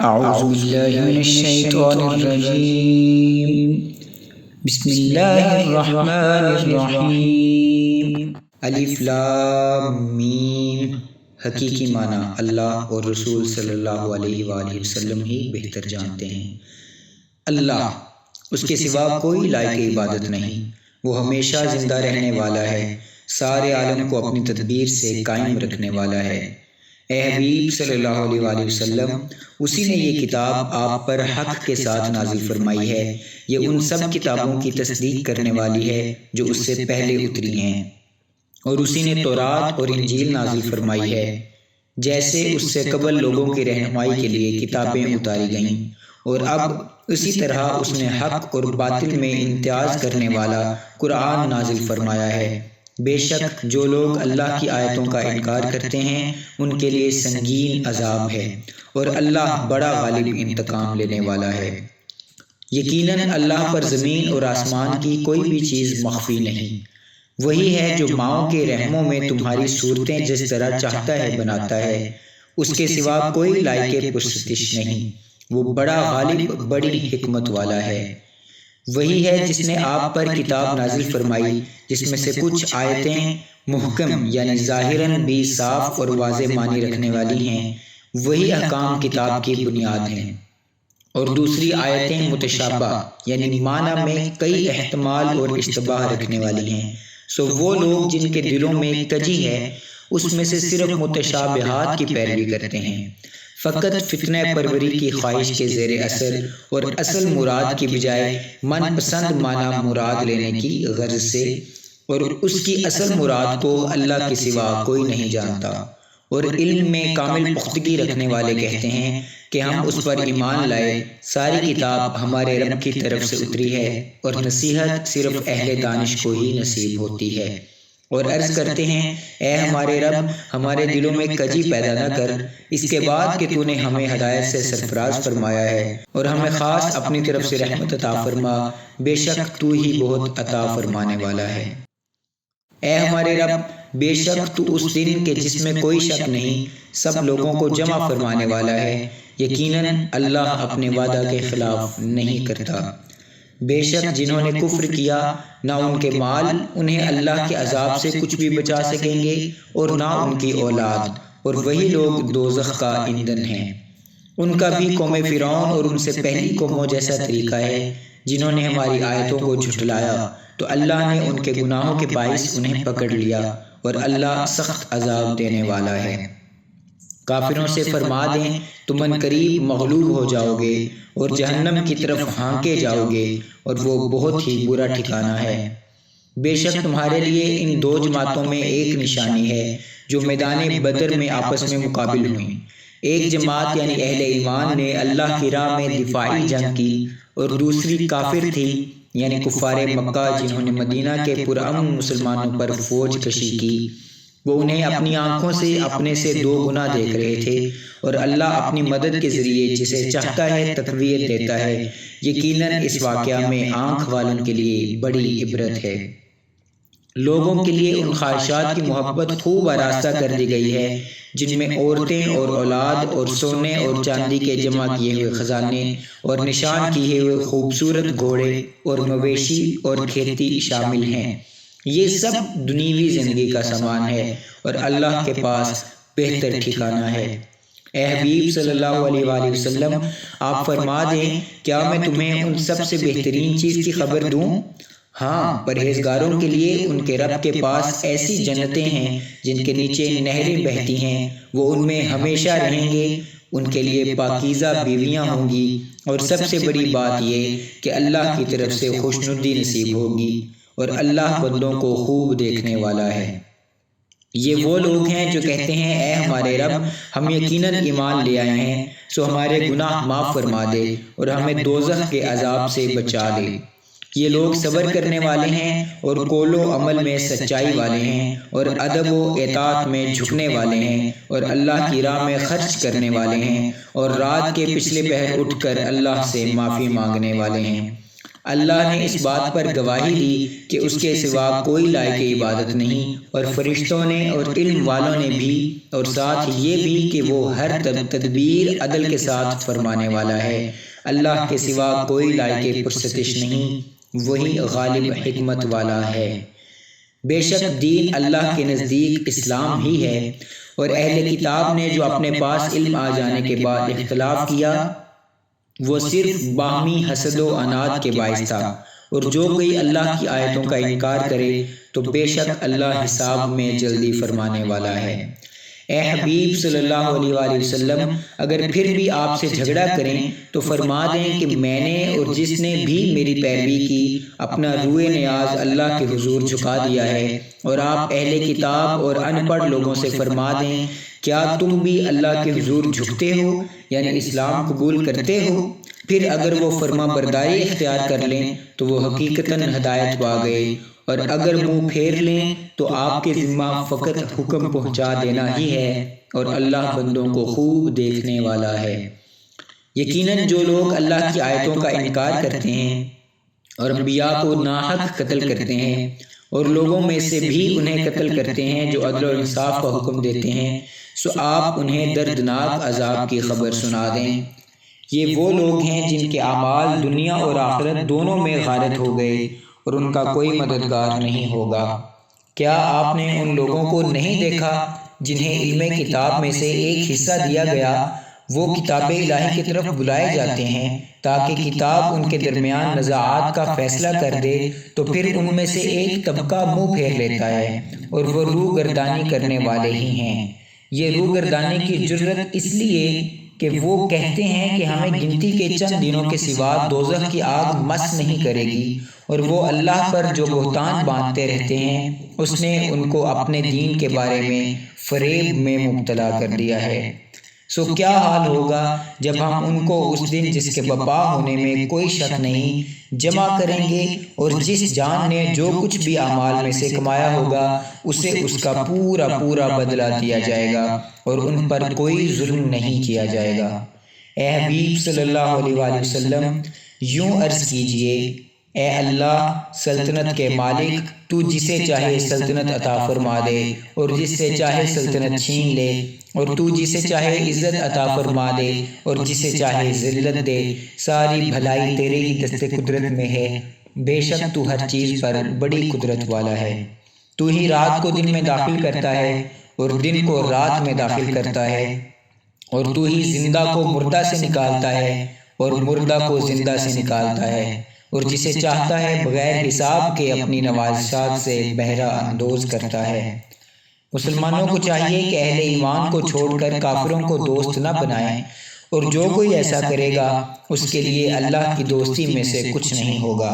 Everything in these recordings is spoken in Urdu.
اعوذ باللہ من الشیطان الرجیم بسم اللہ الرحمن الرحیم الف لام میم۔ حقیقی معنی اللہ اور رسول صلی اللہ علیہ وآلہ وسلم ہی بہتر جانتے ہیں۔ اللہ، اس کے سوا کوئی لائق عبادت نہیں، وہ ہمیشہ زندہ رہنے والا ہے، سارے عالم کو اپنی تدبیر سے قائم رکھنے والا ہے۔ اے حبیب صلی اللہ علیہ وآلہ وسلم، اسی نے یہ کتاب آپ پر حق کے ساتھ نازل فرمائی ہے۔ یہ ان سب کتابوں کی تصدیق کرنے والی ہے جو اس سے پہلے اتری ہیں، اور اسی نے تورات اور انجیل نازل فرمائی ہے، جیسے اس سے قبل لوگوں کی رہنمائی کے لیے کتابیں اتاری گئیں، اور اب اسی طرح اس نے حق اور باطل میں امتیاز کرنے والا قرآن نازل فرمایا ہے۔ بے شک جو لوگ اللہ کی آیتوں کا انکار کرتے ہیں ان کے لیے سنگین عذاب ہے، اور اللہ بڑا غالب انتقام لینے والا ہے۔ یقیناً اللہ پر زمین اور آسمان کی کوئی بھی چیز مخفی نہیں۔ وہی ہے جو ماؤں کے رحموں میں تمہاری صورتیں جس طرح چاہتا ہے بناتا ہے، اس کے سوا کوئی لائق پرستش نہیں، وہ بڑا غالب بڑی حکمت والا ہے۔ وہی ہے جس نے آپ پر کتاب نازل فرمائی جس میں سے کچھ آیتیں محکم یعنی ظاہراً بھی صاف اور واضح معنی رکھنے والی ہیں، وہی احکام کتاب کی بنیاد ہیں، اور دوسری آیتیں متشابہ یعنی معنی میں کئی احتمال اور اشتباہ رکھنے والی ہیں۔ سو وہ لوگ جن کے دلوں میں کجی ہے اس میں سے صرف متشابہات کی پیروی کرتے ہیں، فقط فتنہ پروری کی خواہش کے زیر اثر اور اصل مراد کی بجائے من پسند معنی مراد لینے کی غرض سے، اور اس کی اصل مراد کو اللہ کے سوا کوئی نہیں جانتا۔ اور علم میں کامل پختگی رکھنے والے کہتے ہیں کہ ہم اس پر ایمان لائے، ساری کتاب ہمارے رب کی طرف سے اتری ہے، اور نصیحت صرف اہل دانش کو ہی نصیب ہوتی ہے، اور عرض کرتے ہیں اے ہمارے رب، ہمارے دلوں میں کجی پیدا نہ کر، اس کے بعد کہ تو نے ہمیں ہدایت سے سرفراز فرمایا ہے، اور ہمیں خاص اپنی طرف سے رحمت عطا فرما، بے شک تو ہی بہت عطا فرمانے والا ہے۔ اے ہمارے رب، بے شک تو اس دن کے جس میں کوئی شک نہیں سب لوگوں کو جمع فرمانے والا ہے، یقیناً اللہ اپنے وعدہ کے خلاف نہیں کرتا۔ بے شک جنہوں نے کفر کیا، نہ ان کے مال انہیں اللہ کے عذاب سے کچھ بھی بچا سکیں گے، اور نہ ان کی اولاد، اور وہی لوگ دوزخ کا ایندھن ہیں۔ ان کا بھی قوم فرعون اور ان سے پہلی قوموں جیسا طریقہ ہے، جنہوں نے ہماری آیتوں کو جھٹلایا تو اللہ نے ان کے گناہوں کے باعث انہیں پکڑ لیا، اور اللہ سخت عذاب دینے والا ہے۔ کافروں سے فرما دیں تم عنقریب مغلوب ہو جاؤ گے اور جہنم کی طرف ہانکے جاؤ گے، اور وہ بہت ہی برا ٹھکانہ ہے۔ بے شک تمہارے لیے ان دو جماعتوں میں ایک نشانی ہے جو میدان بدر میں آپس میں مقابل ہوئیں۔ ایک جماعت یعنی اہل ایمان نے اللہ کی راہ میں دفاعی جنگ کی، اور دوسری کافر تھی یعنی کفار مکہ جنہوں نے مدینہ کے پرامن مسلمانوں پر فوج کشی کی۔ وہ انہیں اپنی آنکھوں سے اپنے سے دو گنا دیکھ رہے تھے، اور اللہ اپنی مدد کے ذریعے جسے چاہتا ہے تقویت دیتا ہے۔ یقیناً اس واقعہ میں آنکھ والوں کے لیے بڑی عبرت ہے۔ لوگوں کے لیے ان خواہشات کی محبت خوب آراستہ کر دی گئی ہے جن میں عورتیں اور اولاد اور سونے اور چاندی کے جمع کیے ہوئے خزانے اور نشان کیے ہوئے خوبصورت گھوڑے اور مویشی اور کھیتی شامل ہیں۔ یہ سب دنیوی زندگی کا سامان ہے، اور اللہ کے پاس بہتر ٹھکانہ ہے۔ اے حبیب صلی اللہ علیہ وآلہ وسلم، آپ فرما دیں کیا میں تمہیں ان سب سے بہترین چیز کی خبر دوں؟ ہاں، پرہیزگاروں کے لیے ان کے رب کے پاس ایسی جنتیں ہیں جن کے نیچے نہریں بہتی ہیں، وہ ان میں ہمیشہ رہیں گے، ان کے لیے پاکیزہ بیویاں ہوں گی، اور سب سے بڑی بات یہ کہ اللہ کی طرف سے خوشنودی نصیب ہوگی، اور اللہ بندوں کو خوب دیکھنے والا ہے۔ یہ وہ لوگ ہیں جو کہتے ہیں اے ہمارے رب، ہم یقیناً ایمان لے آئے ہیں، سو ہمارے گناہ معاف فرما دے اور ہمیں دوزخ کے عذاب سے بچا لے۔ یہ لوگ صبر کرنے والے ہیں اور قول و عمل میں سچائی والے ہیں، اور ادب و اطاعت میں جھکنے والے ہیں، اور اللہ کی راہ میں خرچ کرنے والے ہیں، اور رات کے پچھلے پہر اٹھ کر اللہ سے معافی مانگنے والے ہیں۔ اللہ نے اس بات پر گواہی دی کہ اس کے سوا کوئی لائق عبادت نہیں، اور فرشتوں نے اور علم والوں نے بھی، اور ساتھ یہ بھی کہ وہ ہر تدبیر عدل کے ساتھ فرمانے والا ہے۔ اللہ کے سوا کوئی لائق پرستش نہیں، وہی غالب حکمت والا ہے۔ بے شک دین اللہ کے نزدیک اسلام ہی ہے، اور اہل کتاب نے جو اپنے پاس علم آ جانے کے بعد اختلاف کیا وہ صرف باہمی حسد و عناد کے باعث تھا، اور جو کوئی اللہ کی آیتوں کا انکار کرے تو بے شک اللہ حساب میں جلدی فرمانے والا ہے۔ اے حبیب صلی اللہ علیہ وآلہ وسلم، اگر پھر بھی آپ سے جھگڑا کریں تو فرما دیں کہ میں نے اور جس نے بھی میری پیروی کی اپنا روئے نیاز اللہ کے حضور جھکا دیا ہے، اور آپ اہل کتاب اور ان پڑھ لوگوں سے فرما دیں کیا تم بھی اللہ کے حضور جھکتے ہو، یعنی اسلام قبول کرتے ہو؟ پھر اگر وہ فرما برداری اختیار کر لیں تو وہ حقیقتاً ہدایت پا گئے، اور اگر منہ پھیر لیں تو آپ کے ذمہ فقط حکم پہنچا دینا ہی ہے، اور اللہ بندوں کو خوب دیکھنے والا ہے۔ یقیناً جو لوگ اللہ کی آیتوں کا انکار کرتے ہیں اور انبیاء کو ناحق قتل کرتے ہیں، اور لوگوں میں سے بھی انہیں قتل کرتے ہیں جو عدل و انصاف کا حکم دیتے ہیں، سو آپ انہیں دردناک عذاب کی خبر سنا دیں۔ یہ وہ لوگ ہیں جن کے اعمال دنیا اور آخرت دونوں میں غارت ہو گئے، اور ان کا کوئی مددگار نہیں ہوگا۔ کیا آپ نے ان لوگوں کو نہیں دیکھا جنہیں علم کتاب میں سے ایک حصہ دیا گیا؟ وہ کتاب الہی کی طرف بلائے جاتے ہیں تاکہ کتاب ان کے درمیان نزاعات کا فیصلہ کر دے، تو پھر ان میں سے ایک طبقہ منہ پھیر لیتا ہے، اور وہ روح گردانی کرنے والے ہی ہیں۔ یہ روح گردانی کی جرت اس لیے کہ وہ کہتے ہیں کہ ہمیں گنتی کے چند دنوں کے سوا دوزخ کی آگ مس نہیں کرے گی، اور وہ اللہ پر جو بہتان باندھتے رہتے ہیں اس نے ان کو اپنے دین کے بارے میں فریب میں مبتلا کر دیا ہے۔ سو کیا حال ہوگا جب ہم ان کو اس دن جس کے برپا ہونے میں کوئی شک نہیں جمع کریں گے، اور جس جان نے جو کچھ بھی اعمال میں سے کمایا ہوگا اسے اس کا پورا پورا بدلہ دیا جائے گا، اور ان پر کوئی ظلم نہیں کیا جائے گا۔ اے حبیب صلی اللہ علیہ وآلہ وسلم، یوں عرض کیجئے، اے اللہ سلطنت کے مالک، تو جسے چاہے سلطنت عطا فرما دے اور جس سے چاہے سلطنت چھین لے، اور تو جسے چاہے عزت عطا فرما دے اور جسے چاہے ذلت دے، ساری بھلائی تیرے ہی دست قدرت میں ہے، بے شک تو ہر چیز پر بڑی قدرت والا ہے۔ تو ہی رات کو دن میں داخل کرتا ہے اور دن کو رات میں داخل کرتا ہے، اور تو ہی زندہ کو مردہ سے نکالتا ہے اور مردہ کو زندہ سے نکالتا ہے، اور جسے چاہتا ہے بغیر حساب کے اپنی نوازشات سے بہرہ اندوز کرتا ہے۔ مسلمانوں کو چاہیے کہ اہل ایمان کو چھوڑ کر کافروں کو دوست نہ بنائیں، اور جو کوئی ایسا کرے گا اس کے لیے اللہ کی دوستی میں سے کچھ نہیں ہوگا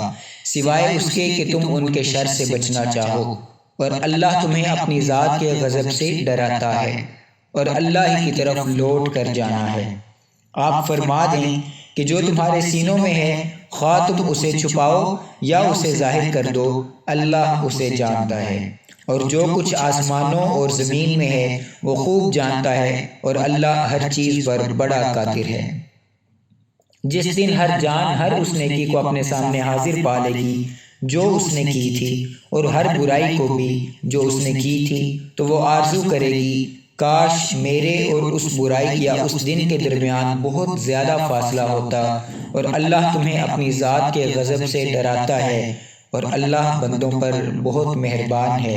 سوائے اس کے کہ تم ان کے شر سے بچنا چاہو، اور اللہ تمہیں اپنی ذات کے غضب سے ڈراتا ہے، اور اللہ ہی کی طرف لوٹ کر جانا ہے۔ آپ فرما دیں کہ جو تمہارے سینوں میں ہے خواہ تم اسے چھپاؤ یا اسے ظاہر کر دو، اللہ اسے جانتا ہے، اور جو کچھ آسمانوں اور زمین میں ہے وہ خوب جانتا ہے، اور اللہ ہر چیز پر بڑا قادر ہے۔ جس دن ہر جان ہر اس نیکی کو اپنے سامنے حاضر پا لے گی جو اس نے کی تھی، اور ہر برائی کو بھی جو اس نے کی تھی، تو وہ آرزو کرے گی کاش میرے اور اس برائی یا اس دن کے درمیان بہت زیادہ فاصلہ ہوتا، اور اللہ تمہیں اپنی ذات کے غضب سے ڈراتا ہے، اور اللہ بندوں پر بہت مہربان ہے۔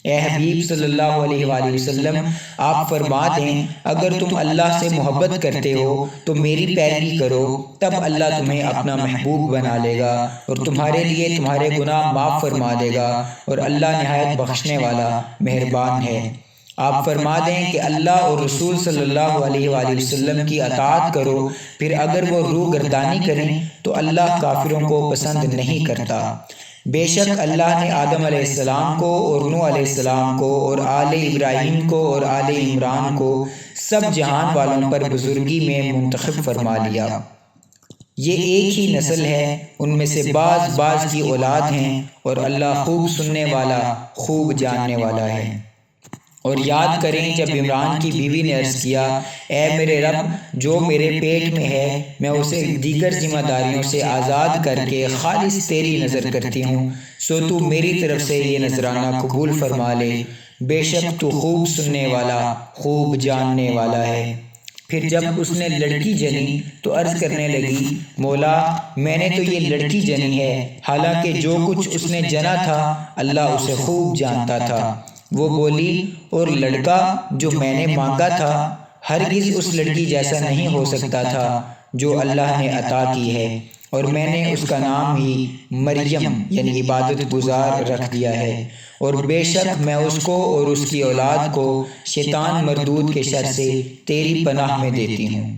اے حبیب صلی اللہ علیہ وآلہ وسلم، آپ فرما دیں اگر تم اللہ سے محبت کرتے ہو تو میری پیروی کرو، تب اللہ تمہیں اپنا محبوب بنا لے گا اور تمہارے لیے تمہارے گناہ معاف فرما دے گا، اور اللہ نہایت بخشنے والا مہربان ہے۔ آپ فرما دیں کہ اللہ اور رسول صلی اللہ علیہ وآلہ وسلم کی اطاعت کرو، پھر اگر وہ روح گردانی کریں تو اللہ کافروں کو پسند نہیں کرتا۔ بے شک اللہ نے آدم علیہ السلام کو اور نوح علیہ السلام کو اور آل ابراہیم کو اور آل عمران کو سب جہان والوں پر بزرگی میں منتخب فرما لیا۔ یہ ایک ہی نسل ہے، ان میں سے بعض بعض کی اولاد ہیں، اور اللہ خوب سننے والا خوب جاننے والا ہے۔ اور یاد کریں جب عمران کی بیوی نے عرض کیا اے میرے رب جو میرے پیٹ میں ہے میں اسے دیگر ذمہ داریوں سے آزاد کر کے خالص تیری نظر کرتی ہوں، سو تو میری طرف سے یہ نذرانہ قبول فرما لے، بے شک تو خوب سننے والا خوب جاننے والا ہے۔ پھر جب اس نے لڑکی جنی تو عرض کرنے لگی مولا میں نے تو یہ لڑکی جنی ہے، حالانکہ جو کچھ اس نے جنا تھا اللہ اسے خوب جانتا تھا۔ وہ بولی اور لڑکا جو میں نے مانگا تھا ہرگز اس لڑکی جیسا نہیں ہو سکتا تھا جو اللہ نے عطا کی ہے، اور میں نے اس کا نام ہی مریم یعنی عبادت گزار رکھ دیا ہے، اور بے شک میں اس کو اور اس کی اولاد کو شیطان مردود کے شر سے تیری پناہ میں دیتی ہوں۔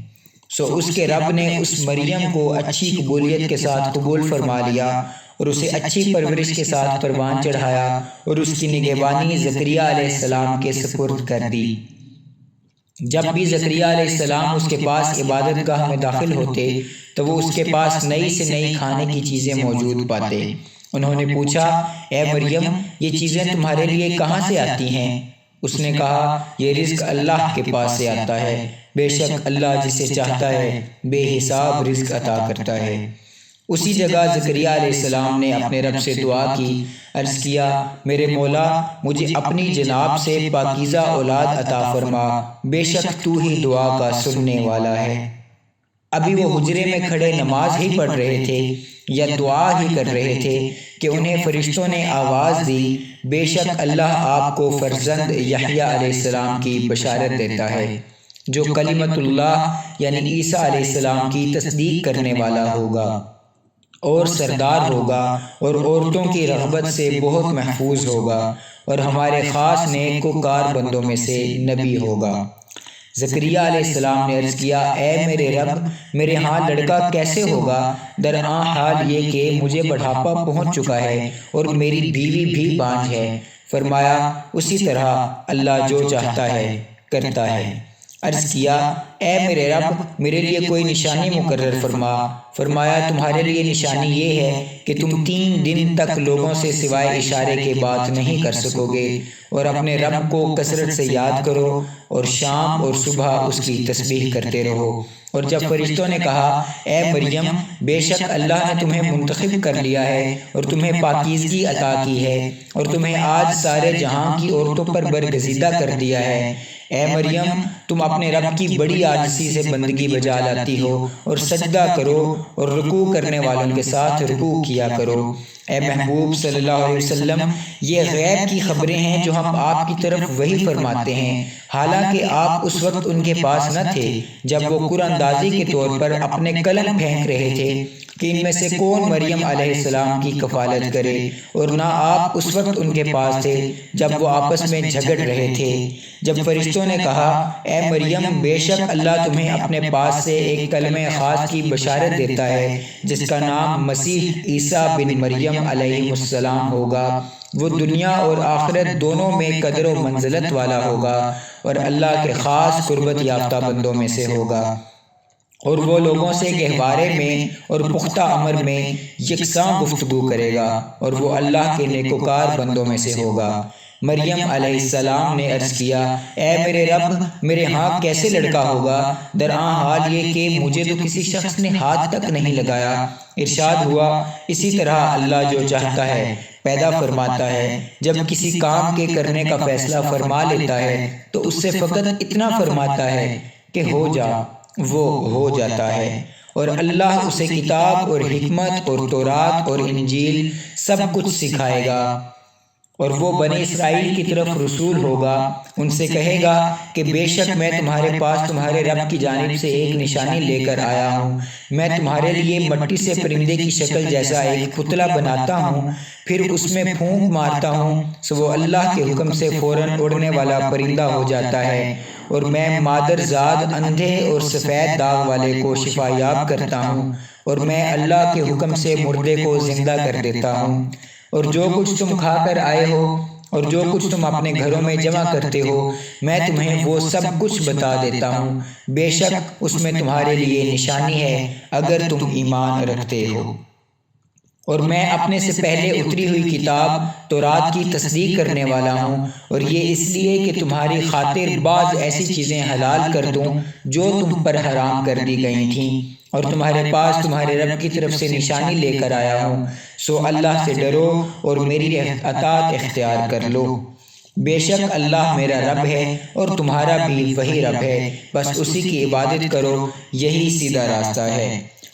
سو اس کے رب نے اس مریم کو اچھی قبولیت کے ساتھ قبول فرما لیا اور اسے اچھی پرورش کے ساتھ پروان چڑھایا اور اس کی نگہبانی زکریہ علیہ السلام کے سپرد کر دی۔ جب بھی زکریہ علیہ السلام اس کے پاس عبادت گاہ میں داخل ہوتے تو وہ اس کے پاس نئی سے نئی کھانے کی چیزیں موجود پاتے۔ انہوں نے پوچھا اے مریم یہ چیزیں تمہارے لیے کہاں سے آتی ہیں؟ اس نے کہا یہ رزق اللہ کے پاس سے آتا ہے، بے شک اللہ جسے چاہتا ہے بے حساب رزق عطا کرتا ہے۔ اسی جگہ زکریہ علیہ السلام نے اپنے رب سے دعا کی، عرض کیا میرے مولا مجھے اپنی جناب سے پاکیزہ اولاد عطا فرما، بے شک تو ہی دعا کا سننے والا ہے۔ ابھی وہ حجرے میں کھڑے نماز ہی پڑھ رہے تھے یا دعا ہی کر رہے تھے کہ انہیں فرشتوں نے آواز دی بے شک اللہ آپ کو فرزند یحییٰ علیہ السلام کی بشارت دیتا ہے جو کلمۃ اللہ یعنی عیسیٰ علیہ السلام کی تصدیق کرنے والا ہوگا اور سردار ہوگا اور عورتوں کی رغبت سے بہت محفوظ ہوگا اور ہمارے خاص نیک وکار بندوں میں سے نبی ہوگا۔ زکریہ علیہ السلام نے عرض کیا اے میرے رب میرے ہاں لڑکا کیسے ہوگا، درآں حال یہ کہ مجھے بڑھاپا پہنچ چکا ہے اور میری بیوی بھی بانجھ ہے۔ فرمایا اسی طرح اللہ جو چاہتا ہے کرتا ہے۔ عرض کیا اے میرے رب میرے لیے کوئی نشانی مقرر فرما۔ فرمایا تمہارے لیے نشانی یہ ہے کہ تم 3 دن تک لوگوں سے سوائے اشارے کے بات نہیں کر سکو گے، اور اپنے رب کو کثرت سے یاد کرو اور شام اور صبح اس کی تسبیح کرتے رہو۔ اور جب فرشتوں نے کہا اے مریم بے شک اللہ نے تمہیں منتخب کر لیا ہے اور تمہیں پاکیزگی عطا کی ہے اور تمہیں آج سارے جہاں کی عورتوں پر برگزیدہ کر دیا ہے، اے مریم تم اپنے رب کی بڑی عاجزی سے بندگی بجا لاتی ہو اور سجدہ کرو اور رکوع کرنے والوں کے ساتھ رکوع کیا کرو۔ اے محبوب صلی اللہ علیہ وسلم یہ غیب کی خبریں ہیں جو ہم آپ کی طرف وحی فرماتے ہیں، حالانکہ آپ اس وقت ان کے پاس نہ تھے جب وہ قرآن اندازی کے طور پر اپنے قلم پھینک رہے تھے کہ ان میں سے کون مریم علیہ السلام کی کفالت کرے، اور نہ آپ اس وقت ان کے پاس تھے جب وہ آپس میں جھگڑ رہے تھے۔ جب فرشتوں نے کہا اے مریم بے شک اللہ تمہیں اپنے پاس سے ایک کلمہ خاص کی بشارت دیتا ہے جس کا نام مسیح عیسیٰ بن مریم علیہ السلام ہوگا، وہ دنیا اور آخرت دونوں میں قدر و منزلت والا ہوگا اور اللہ کے خاص قربت یافتہ بندوں میں سے ہوگا، اور وہ لوگوں سے گہوارے میں اور پختہ امر میں یکساں گفتگو کرے گا اور وہ اللہ کے نیکوکار بندوں میں سے ہوگا۔ مریم علیہ السلام نے عرض کیا اے میرے رب میرے ہاں کیسے لڑکا ہوگا، درآں حال یہ کہ مجھے تو کسی شخص نے ہاتھ تک نہیں لگایا۔ ارشاد ہوا اسی طرح اللہ جو چاہتا ہے پیدا فرماتا ہے، جب کسی کام کے کرنے کا فیصلہ فرما لیتا ہے تو اس سے فقط اتنا فرماتا ہے کہ ہو جا، وہ ہو جاتا ہے، اور اللہ اسے کتاب اور حکمت اور تورات اور انجیل سب کچھ سکھائے گا، اور وہ بنی اسرائیل کی طرف رسول ہوگا، ان سے کہے گا کہ بے شک میں تمہارے پاس تمہارے رب کی جانب سے ایک نشانی لے کر آیا ہوں، میں تمہارے لیے مٹی سے پرندے کی شکل جیسا ایک پتلا بناتا ہوں، پھر اس میں پھونک مارتا ہوں سو وہ اللہ کے حکم سے فوراً اڑنے والا پرندہ ہو جاتا ہے، اور میں مادرزاد اندھے اور سفید داغ والے کو شفا یاب کرتا ہوں، اور میں اللہ کے حکم سے مردے کو زندہ کر دیتا ہوں، اور جو کچھ تم کھا کر آئے ہو اور جو کچھ تم اپنے گھروں میں جمع کرتے ہو میں تمہیں وہ سب کچھ بتا دیتا ہوں، بے شک اس میں تمہارے لیے نشانی ہے اگر تم ایمان رکھتے ہو۔ اور میں اپنے سے پہلے اتری ہوئی کتاب تورات کی تصدیق کرنے والا ہوں، اور یہ اس لیے کہ تمہاری خاطر بعض ایسی چیزیں حلال کر دوں جو تم پر حرام کر دی گئی تھیں، اور تمہارے پاس تمہارے رب کی طرف سے نشانی لے کر آیا ہوں، سو اللہ سے ڈرو اور میری اطاعت اختیار کر لو۔ بے شک اللہ میرا رب ہے اور تمہارا بھی وہی رب ہے، بس اسی کی عبادت کرو، یہی سیدھا راستہ ہے۔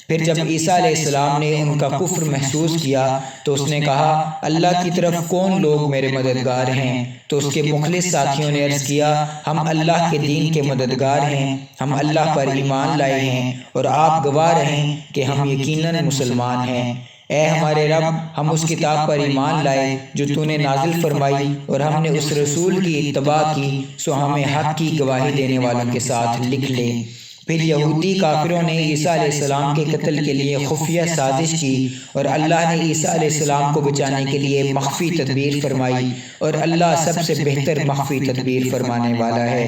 پھر جب عیسیٰ علیہ السلام نے ان کا کفر محسوس کیا تو اس نے کہا، اللہ کی طرف کون لوگ میرے مددگار ہیں؟ تو اس کے مخلص ساتھیوں نے عرض کیا، ہم اللہ کے دین کے مددگار ہیں، ہم اللہ پر ایمان لائے ہیں، اور آپ گواہ رہیں کہ ہم یقیناً مسلمان ہیں۔ اے ہمارے رب، ہم اس کتاب پر ایمان لائے جو تو نے نازل فرمائی، اور ہم نے اس رسول کی اتباع کی، سو ہمیں حق کی گواہی دینے والوں کے ساتھ لکھ لے۔ پھر یہودی کافروں نے عیسیٰ علیہ السلام کے قتل کے لیے خفیہ سازش کی، اور اللہ نے عیسیٰ علیہ السلام کو بچانے کے لیے مخفی تدبیر فرمائی، اور اللہ سب سے بہتر مخفی تدبیر فرمانے والا ہے۔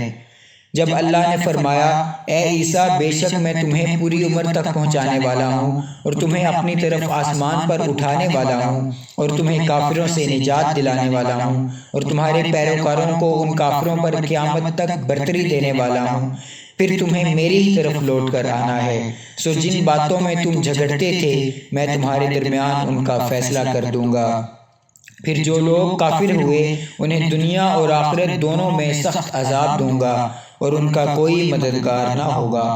جب اللہ نے فرمایا، اے عیسیٰ، بے شک میں تمہیں پوری عمر تک پہنچانے والا ہوں، اور تمہیں اپنی طرف آسمان پر اٹھانے والا ہوں، اور تمہیں کافروں سے نجات دلانے والا ہوں، اور تمہارے پیروکاروں کو ان کافروں پر قیامت تک برتری دینے والا ہوں، پھر تمہیں میری ہی طرف لوٹ کر آنا ہے، سو جن باتوں میں تم جھگڑتے تھے میں تمہارے درمیان ان کا فیصلہ کر دوں گا۔ پھر جو لوگ کافر ہوئے انہیں دنیا اور آخرت دونوں میں سخت عذاب دوں گا، اور ان کا کوئی مددگار نہ ہوگا۔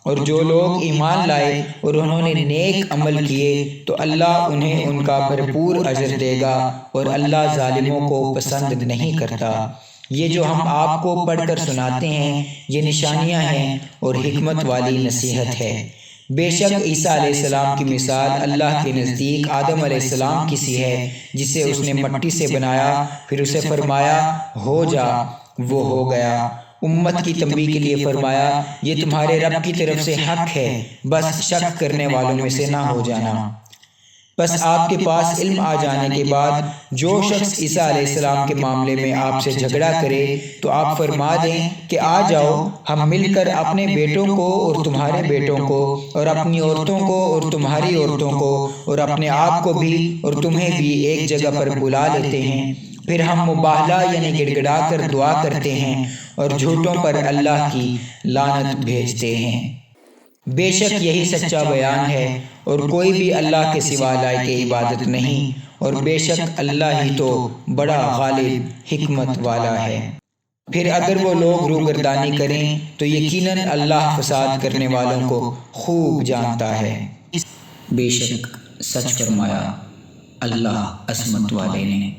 اور جو لوگ ایمان لائے اور انہوں نے نیک عمل کیے تو اللہ انہیں ان کا بھرپور اجر دے گا، اور اللہ ظالموں کو پسند نہیں کرتا۔ یہ جو ہم آپ کو پڑھ کر سناتے ہیں یہ نشانیاں ہیں اور حکمت والی نصیحت ہے۔ بے شک عیسیٰ علیہ السلام کی مثال اللہ کے نزدیک آدم علیہ السلام کی سی ہے، جسے اس نے مٹی سے بنایا، پھر اسے فرمایا ہو جا، وہ ہو گیا۔ امت کی تنبیہ کے لیے فرمایا، یہ تمہارے رب کی طرف سے حق ہے، بس شک کرنے والوں میں سے نہ ہو جانا۔ بس آپ کے پاس علم آ جانے کے بعد جو شخص عیسیٰ علیہ السلام کے معاملے میں آپ سے جھگڑا کرے تو آپ فرما دیں کہ آ جاؤ، ہم مل کر اپنے بیٹوں کو اور تمہارے بیٹوں کو، اور اپنی عورتوں کو اور تمہاری عورتوں کو، اور اپنے آپ کو بھی اور تمہیں بھی ایک جگہ پر بلا لیتے ہیں، پھر ہم مباہلہ یعنی گڑ گڑا کر دعا کرتے ہیں اور جھوٹوں پر اللہ کی لعنت بھیجتے ہیں۔ بے شک یہی سچا بیان ہے، اور کوئی بھی اللہ کے سوا لائق عبادت نہیں، اور بے شک اللہ ہی تو بڑا غالب حکمت والا ہے۔ پھر اگر وہ لوگ روگردانی کریں تو یقیناً اللہ فساد کرنے والوں کو خوب جانتا ہے۔ بے شک سچ فرمایا اللہ عصمت والے نے۔